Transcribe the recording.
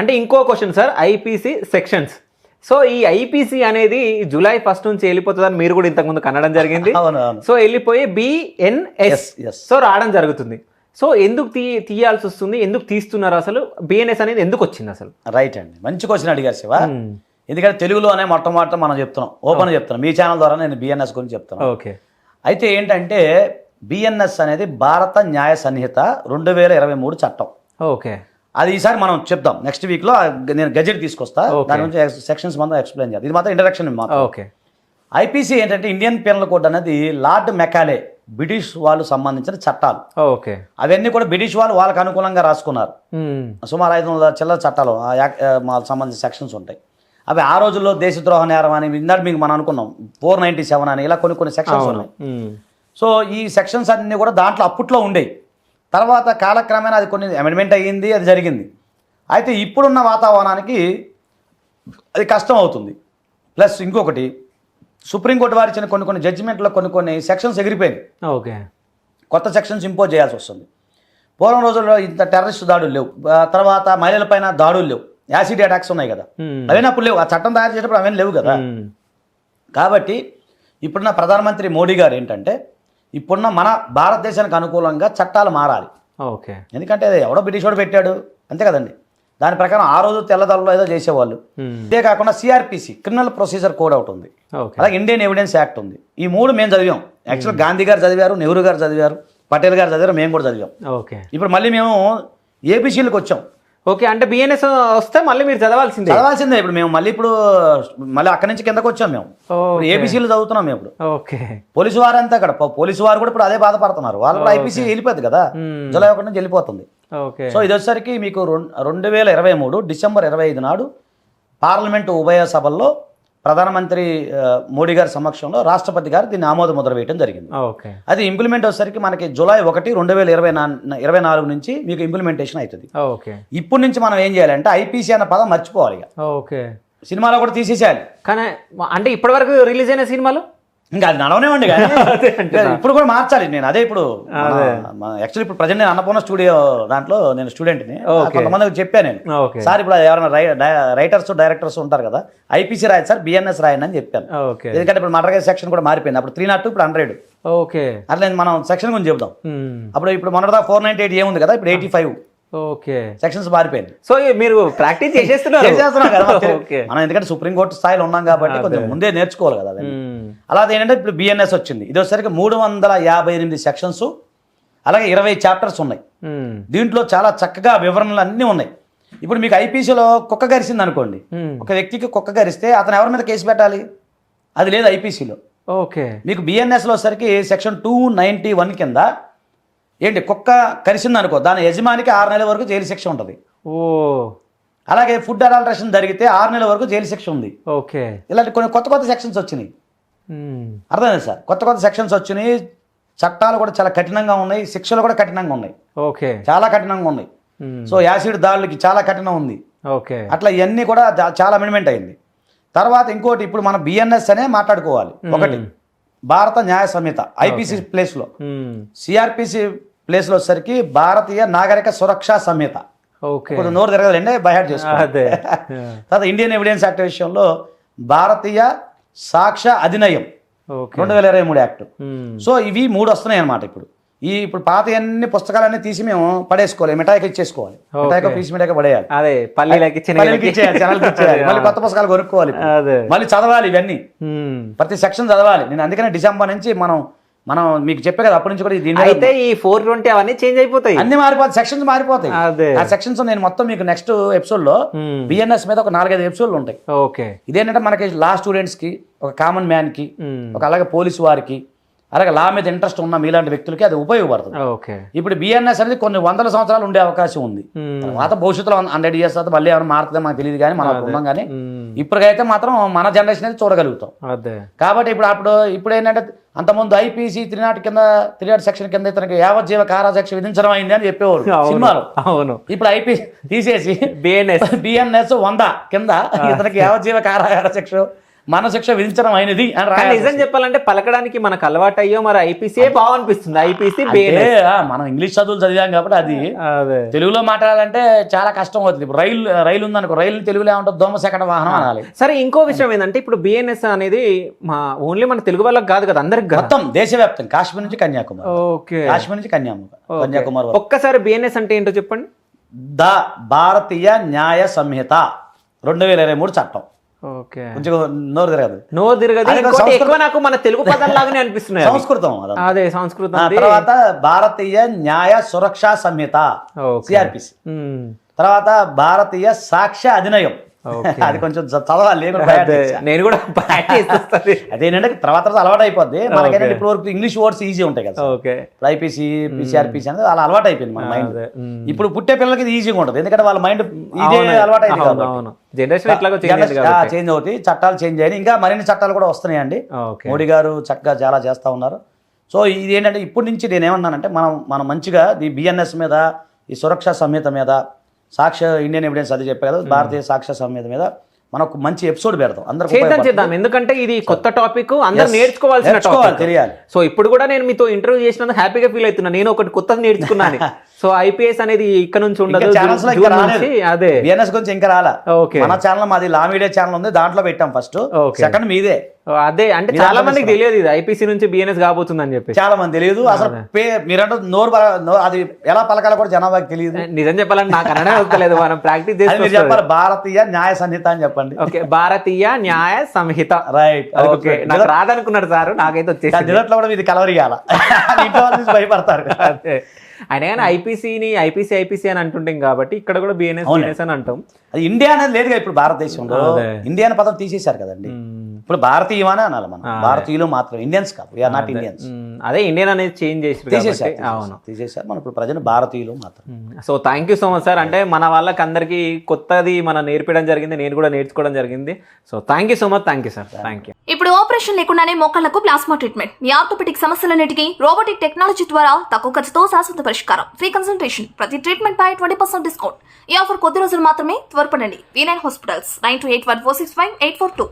అంటే ఇంకో question sir, IPC sections. So ఈ ఐపీసీ అనేది జూలై 1 నుంచి వెళ్ళిపోతుందని మీరు కూడా ఇంతకుముందు కనడం జరిగింది. సో వెళ్ళిపోయి బిఎన్ఎస్ సో రావడం జరుగుతుంది. సో ఎందుకు తీయాల్సి వస్తుంది, ఎందుకు తీస్తున్నారు, అసలు బిఎన్ఎస్ అనేది ఎందుకు వచ్చింది అసలు? రైట్ అండి, మంచి క్వశ్చన్ అడిగారు శివ. ఎందుకంటే తెలుగులోనే మొట్టమొదట మనం చెప్తున్నాం, ఓపెన్ చెప్తున్నాం, మీ ఛానల్ ద్వారా నేను బిఎన్ఎస్ గురించి చెప్తున్నాను. ఓకే. అయితే ఏంటంటే బిఎన్ఎస్ అనేది భారత న్యాయ సంహిత 2023 చట్టం. ఓకే. అది ఈసారి మనం చెప్దాం, నెక్స్ట్ వీక్లో నేను గజెట్ తీసుకొస్తా, దాని గురించి సెక్షన్స్ మనం ఎక్స్ప్లెయిన్ చేయాలి. ఇది మాత్రం ఇంట్రడక్షన్ మాత్రం. ఓకే. ఐపీసీ ఏంటంటే ఇండియన్ పీనల్ కోడ్ అనేది లార్డ్ మెకాలే బ్రిటిష్ వాళ్ళు సంబంధించిన చట్టాలు. ఓకే. అవన్నీ కూడా బ్రిటిష్ వాళ్ళు వాళ్ళకి అనుకూలంగా రాసుకున్నారు. సుమారు 500 చిల్లర చట్టాలు వాళ్ళకి సంబంధించిన సెక్షన్స్ ఉంటాయి. అవి ఆ రోజుల్లో దేశద్రోహ నేరం అని ఇందాక మీకు మనం అనుకున్నాం 497 అని, ఇలా కొన్ని సెక్షన్స్ ఉన్నాయి. సో ఈ సెక్షన్స్ అన్నీ కూడా దాంట్లో అప్పట్లో ఉండేవి. తర్వాత కాలక్రమేణా అది కొన్ని అమెండ్మెంట్ అయ్యింది, అది జరిగింది. అయితే ఇప్పుడున్న వాతావరణానికి అది కష్టం అవుతుంది. ప్లస్ ఇంకొకటి, సుప్రీంకోర్టు వారు ఇచ్చిన కొన్ని జడ్జిమెంట్లో కొన్ని సెక్షన్స్ ఎగిరిపోయినాయి. ఓకే. కొత్త సెక్షన్స్ ఇంపోజ్ చేయాల్సి వస్తుంది. పూర్వం రోజుల్లో ఇంత టెర్రరిస్ట్ దాడులు లేవు, తర్వాత మహిళలపైన దాడులు లేవు, యాసిడ్ అటాక్స్ ఉన్నాయి కదా, అవన్నీ అప్పుడు లేవు. ఆ చట్టం తయారు చేసేటప్పుడు అవన్నీ లేవు కదా. కాబట్టి ఇప్పుడున్న ప్రధానమంత్రి మోడీ గారు ఏంటంటే ఇప్పుడున్న మన భారతదేశానికి అనుకూలంగా చట్టాలు మారాలి. ఓకే. ఎందుకంటే ఎవడో బ్రిటిష్ వాడు పెట్టాడు అంతే కదండి. దాని ప్రకారం ఆ రోజు తెల్లదొరలో ఏదో చేసేవాళ్ళు. ఇదే కాకుండా సిఆర్పిసి క్రిమినల్ ప్రొసీజర్ కోడ్ ఒకటి ఉంది, అలాగే ఇండియన్ ఎవిడెన్స్ యాక్ట్ ఉంది. ఈ 3 మేము చదివాం. యాక్చువల్గా గాంధీ గారు చదివారు, నెహ్రూ గారు చదివారు, పటేల్ గారు చదివారు, మేము కూడా చదివాం. ఓకే. ఇప్పుడు మళ్ళీ మేము ఏబిసిలకు వచ్చాం. ఓకే. అంటే బిఎన్ఎస్ వస్తే మళ్ళీ మీరు చదవాల్సిందే. ఇప్పుడు మేము మళ్ళీ అక్కడి నుంచి కిందకు వచ్చాం. మేము ఏబిసిలు చదువుతున్నాం మేము ఇప్పుడు. ఓకే. పోలీసు వారు అంతా అక్కడ పోలీసు వారు కూడా ఇప్పుడు అదే బాధపడుతున్నారు. వాళ్ళు కూడా ఐపీసీ వెళ్ళిపోద్ది కదా, జూలై 1 నుంచి వెళ్ళిపోతుంది. సో ఇది వచ్చేసరికి మీకు 2023 డిసెంబర్ 25 నాడు పార్లమెంటు ఉభయ సభల్లో ప్రధానమంత్రి మోడీ గారి సమక్షంలో రాష్ట్రపతి గారు దీన్ని ఆమోద ముద్ర వేయడం జరిగింది. అది ఇంప్లిమెంట్ వచ్చేసరికి మనకి జూలై 1, 2024 నుంచి మీకు ఇంప్లిమెంటేషన్ అవుతుంది. ఇప్పటి నుంచి మనం ఏం చేయాలంటే ఐపీసీ అన్న పదం మర్చిపోవాలి. సినిమాలో కూడా తీసేసేయాలి. కానీ అంటే ఇప్పటి వరకు రిలీజ్ అయిన సినిమాలు ఇంకా అది నడవనేవండి. ఇప్పుడు కూడా మార్చాలి. నేను అదే ఇప్పుడు యాక్చువల్లీ ఇప్పుడు ప్రజెంట్ నేను అన్నపూర్ణ స్టూడియో దాంట్లో నేను స్టూడెంట్ని, కొంతమందికి చెప్పాను నేను, సార్ ఇప్పుడు ఎవరైనా రైటర్స్ డైరెక్టర్స్ ఉంటారు కదా, ఐపీసీ రాయదు సార్, బిఎన్ఎస్ రాయండి అని చెప్పాను. ఎందుకంటే ఇప్పుడు మర్డర్ కేసు సెక్షన్ కూడా మారిపోయింది. అప్పుడు 302 ఇప్పుడు 100. ఓకే. అట్లా మనం సెక్షన్ గురించి చెప్తాం. ఇప్పుడు మొన్నటిదా 498 ఏముంది కదా, ఇప్పుడు 85 ఓకే సెక్షన్స్ మారిపోయింది. సో మీరు ప్రాక్టీస్ చేసేస్తున్నారు కదా మనం, ఎందుకంటే సుప్రీంకోర్టు స్థాయిలో ఉన్నాం కాబట్టి కొంచెం ముందే నేర్చుకోవాలి కదా. అలాగే ఏంటంటే ఇప్పుడు బిఎన్ఎస్ వచ్చింది. ఇది వచ్చేసరికి 358 సెక్షన్స్, అలాగే 20 చాప్టర్స్ ఉన్నాయి. దీంట్లో చాలా చక్కగా వివరణలు అన్నీ ఉన్నాయి. ఇప్పుడు మీకు ఐపీసీలో కుక్క గరిసింది అనుకోండి, ఒక వ్యక్తికి కుక్క గరిస్తే అతను ఎవరి మీద కేసు పెట్టాలి, అది లేదు ఐపీసీలో. ఓకే. మీకు బిఎన్ఎస్లో వచ్చేసరికి సెక్షన్ 291 కింద ఏంటి, కుక్క కరిసింది అనుకో, దాని యజమానికి 6 నెలల వరకు జైలు శిక్ష ఉంటుంది. అలాగే ఫుడ్ అడల్టరేషన్ జరిగితే 6 నెలల వరకు జైలు శిక్ష ఉంది. ఓకే. ఇలాంటి కొన్ని కొత్త సెక్షన్స్ వచ్చినాయి. అర్థమైంది సార్, కొత్త సెక్షన్స్ వచ్చినాయి. చట్టాలు కూడా చాలా కఠినంగా ఉన్నాయి, శిక్షలు కూడా కఠినంగా ఉన్నాయి. ఓకే. చాలా కఠినంగా ఉన్నాయి. సో యాసిడ్ దాడులకి చాలా కఠినం ఉంది. ఓకే. అట్లా ఇవన్నీ కూడా చాలా అమెండ్మెంట్ అయింది. తర్వాత ఇంకోటి, ఇప్పుడు మనం బిఎన్ఎస్ అనే మాట్లాడుకోవాలి. ఒకటి భారత న్యాయ సంహిత ఐపీసీ ప్లేస్లో, సిఆర్పిసి ప్లేస్లో వచ్చేసరికి భారతీయ నాగరిక సురక్షా సంహిత. ఇప్పుడు నోరు తిరగదండి, బైహార్ట్ చేసుకోవాలి. తర్వాత ఇండియన్ ఎవిడెన్స్ యాక్ట్ విషయంలో భారతీయ సాక్ష్య అధినయం 2023 యాక్ట్. సో ఇవి 3 వస్తున్నాయి అన్నమాట. ఇప్పుడు పాత అన్ని పుస్తకాలన్నీ తీసి మేము పడేసుకోవాలి, మిఠాయికి ఇచ్చేసుకోవాలి, మిఠాయికి పీసి మిఠాయికి పడేయాలి, మళ్ళీ కొత్త పుస్తకాలు కొనుక్కోవాలి, మళ్ళీ చదవాలి. ఇవన్నీ ప్రతి సెక్షన్ చదవాలి. నేను అందుకనే డిసెంబర్ నుంచి మనం మీకు చెప్పే కదా, అప్పటి నుంచి కూడా దీని అయితే ఈ 420 అవన్నీ చేంజ్ అయిపోతాయి, అన్ని మారిపోతాయి, సెక్షన్స్ మారిపోతాయి. ఆ సెక్షన్స్ నేను మొత్తం మీకు నెక్స్ట్ ఎపిసోడ్ లో బిఎన్ఎస్ మీద ఒక 4-5 ఎపిసోడ్లు ఉంటాయి. ఓకే. ఇదేంటంటే మనకి లా స్టూడెంట్స్ కి, ఒక కామన్ మ్యాన్ కి, ఒక అలాగే పోలీసు వారికి, అలాగే లా మీద ఇంట్రెస్ట్ ఉన్న మీలాంటి వ్యక్తులకి అది ఉపయోగపడుతుంది. ఇప్పుడు బిఎన్ఎస్ అనేది కొన్ని 100 సంవత్సరాలు ఉండే అవకాశం ఉంది. తర్వాత భవిష్యత్తులో 100 years తర్వాత మళ్ళీ ఏమైనా మారుతుందో మనకు తెలియదు, కానీ మనం ఉన్నాం. కానీ ఇప్పటికైతే మాత్రం మన జనరేషన్ అయితే చూడగలుగుతాం. కాబట్టి ఇప్పుడు ఏంటంటే అంతకుముందు ఐపీసీ 300 సెక్షన్ కింద ఇతనికి యావజ్జీవ కారాశిక్ష విధించడం అయింది అని చెప్పేవారు సినిమాలో. ఇప్పుడు ఐపీసీ తీసేసి బిఎన్ఎస్ 100 కింద ఇతనికి యావజ్జీవ కారాగార శిక్ష మరణశిక్ష విధించడం అయినది అని కానీ రాయాలి. నిజం చెప్పాలంటే పలకడానికి మనకు అలవాటు అయ్యో మరి ఐపీసీ బాగనిపిస్తుంది, ఐపీసీ అంటే, మనం ఇంగ్లీష్ చదువులు చదివాం కాబట్టి అది అదే తెలుగులో మాట్లాడాలంటే చాలా కష్టం అవుతుంది. ఇప్పుడు రైలు ఉందనుకో, రైలు తెలుగులో ఏమంటుంది, దోమ సెకండ్ వాహనం అనాలి. సరే ఇంకో విషయం ఏంటంటే ఇప్పుడు బిఎన్ఎస్ అనేది ఓన్లీ మన తెలుగు వాళ్ళకి కాదు కదా, అందరికి కాదు. మొత్తం దేశవ్యాప్తం కాశ్మీర్ నుంచి కన్యాకుమారి, ఓకే కాశ్మీర్ నుంచి కన్యాకుమారి వరకు. ఒక్కసారి బిఎన్ఎస్ అంటే ఏంటో చెప్పండి. ద భారతీయ న్యాయ సంహిత 2023 చట్టం. ఓకే కొంచెం నోరు తిరగదు, నోరు తిరగదు. అది ఇంకోటి సంస్కృతం. ఎక్కువ నాకు మన తెలుగు పదాల్లాగానే అనిపిస్తున్నాయి. సంస్కృతం అదంతా. అదే సంస్కృతం. తర్వాత భారతీయ న్యాయ సురక్షా సంహిత ఓకే. సిఆర్పిసి. మ్మ్. తర్వాత భారతీయ సాక్ష్య అధినియం. ఓకే. అది కొంచెం చదవాలి, లేకుండా బయట అదే, తెచ్చా. నేను కూడా ప్రాక్టీస్ చేస్తాను. అదేంటంటే తర్వాత అలవాటు అయిపోద్ది మనకేంటంటే ఇప్పుడు వరకు ఇంగ్లీష్ వర్డ్స్ ఈజీ ఉంటాయి కదా. ఓకే. ఐపీసీ సిఆర్పిసి అనేది అలా అలవాటు అయిపోయింది మన మైండ్. అదే. మ్మ్. ఇప్పుడు పుట్టే పిల్లలకి ఇది ఈజీగా ఉంటుంది, ఎందుకంటే వాళ్ళ మైండ్ ఇదే అలవాటు అయింది కాబట్టి. అవును జనరేషన్ ఎట్లాగో చేంజ్ చేంజ్ అవుతాయి, చట్టాలు చేంజ్ అయ్యాయి, ఇంకా మరిన్ని చట్టాలు కూడా వస్తున్నాయండి. ఓకే. మోడీ గారు చక్కగా చాలా చేస్తూ ఉన్నారు. సో ఇది ఏంటంటే ఇప్పటి నుంచి నేను ఏమన్నానంటే మనం మంచిగా ఈ బిఎన్ఎస్ మీద, ఈ సురక్షా సంహిత మీద, ఇండియన్ ఎవిడెన్స్ అది చెప్పే కదా, భారతీయ సాక్ష్య సంహిత మీద మనకు మంచి ఎపిసోడ్ పెడతాం. అందరూ చేద్దాం ఎందుకంటే ఇది కొత్త టాపిక్, అందరూ నేర్చుకోవాల్సిన టాపిక్, తెలియాలి. సో ఇప్పుడు కూడా నేను మీతో ఇంటర్వ్యూ చేసినందుకు హ్యాపీగా ఫీల్ అవుతున్నా. నేను ఒకటి కొత్తది నేర్చుకున్నాను. సో ఐపీఎస్ అనేది ఇక్కడ నుంచి ఉండదు, జూన్ నుంచి. అదే బిఎన్ఎస్ గురించి ఇంకా రాలా. ఓకే. మన ఛానల్, మాది లా మీడియా ఛానల్ ఉంది, దాంట్లో పెట్టాం ఫస్ట్. ఓకే. సెకండ్ మీదే. అదే అంటే చాలా మందికి తెలియదు ఇది ఐపీసీ నుంచి బిఎన్ఎస్ కాబోతుందని చెప్పి. చాలా మంది తెలియదు అసలు. మీరంటే నోరు అది ఎలా పలకాలో కూడా జనాభాకి తెలియదు. నిజం చెప్పాలంటే నాకు అననే వస్తలేదు, మనం ప్రాక్టీస్ చేసి చెప్పాలి. భారతీయ న్యాయ సంహిత అని చెప్పండి. ఓకే, భారతీయ న్యాయ సంహిత. రైట్. ఓకే, నాకు రాదనుకున్నాడు సార్, నాకైతే వచ్చేసి నిరట్లో కూడా ఇది కలవరియాల, ఇంట్లో వాళ్ళు చూసి భయపడతారు. అదే అయినా కానీ ఐపీసీ అని అంటుంటాం కాబట్టి ఇక్కడ కూడా బిఎన్ఎస్ అని అంటాం. అది ఇండియా అనేది లేదుగా ఇప్పుడు భారతదేశంలో. ఇండియా అనే పదం తీసేశారు కదండి. ఇప్పుడు భారతీయమనే అనాలి మనం, భారతీయులు మాత్రం, ఇండియన్స్ కాదు, వీఆర్ నాట్ ఇండియన్స్. అదే ఇండియన్ అనేది చేంజ్ చేసి అవును తీసేశారు. మనం ఇప్పుడు ప్రజలు భారతీయులు మాత్రం. So thank you so much sir. అంటే మన వాళ్ళకి అందరికీ కొత్తది మనం నేర్పించడం జరిగింది, నేను కూడా నేర్చుకోవడం జరిగింది. So thank you so much. Thank you sir. Thank you. ఇప్పుడు ఆపరేషన్ లేకుండానే మోకాళ్లకు ప్లాస్మా ట్రీట్మెంట్, మీ ఆర్థోపెటిక్ సమస్యలన్నిటికీ రోబోటిక్ టెక్నాలజీ ద్వారా తక్కువ ఖర్చుతో శాశ్వత పరిష్కారం, ఫ్రీ కన్సల్టేషన్, ప్రతి ట్రీట్మెంట్ పై 20% డిస్కౌంట్. ఈ ఆఫర్ కొద్ది రోజులు మాత్రమే, త్వరపడండి. V9 hospitals 9281465842.